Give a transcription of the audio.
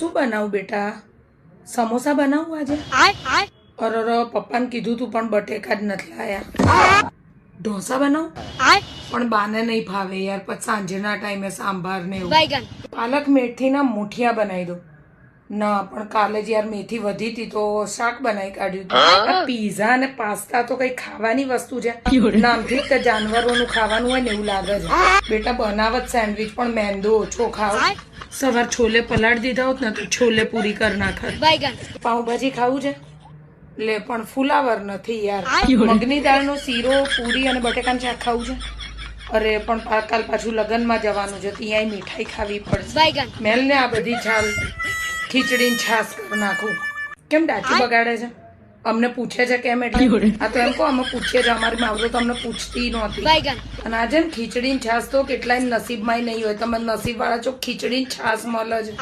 શું બનાવું બેટા? સમોસા બનાવું આજે? અરે પપ્પાને કીધું તું પણ બટેકા જ નથી લાયા. ઢોસા બનાવું પણ બાને નહીં ભાવે યાર. પછી સાંજના ટાઈમે સાંભાર ને એવું. પાલક મેથીના મુઠિયા બનાવી દો. ના પણ કાલે જ યાર મેથી વધી હતી તો શાક બનાવી કાઢ્યું. આ પીઝા અને પાસ્તા તો કઈ ખાવાની વસ્તુ છે? નામથી જ જાનવરોનું ખાવાનું હોય ને એવું લાગે છે. બેટા બનાવત સેન્ડવિચ પણ મેંદો ઓછો ખાવ. સવાર છોલે પલાળી દીધા હોત ને તો છોલે પૂરી કરી નાખત. પાઉંભાજી ખાવું છે? લે પણ ફુલાવર નથી યાર. મગની દાળનો શીરો પૂરી અને બટેકાનું શાક ખાવું છે? અરે પણ કાલ પાછું લગ્નમાં જવાનું છે ત્યાં મીઠાઈ ખાવી પડશે. મેલ ને આ બધી ચાલ ખીચડી છાસ કરી નાખું. કેમ ડાચી બગાડે છે? અમને પૂછે છે કેમ? એટલે આ તો એમ કહો અમે પૂછીએ છીએ. અમારી માવરો તો અમને પૂછતી નહોતી. અને આજે ને ખીચડી છાસ તો કેટલાય નસીબમાં નહીં હોય. તમે નસીબ વાળા છો, ખીચડી છાસ મળે છે.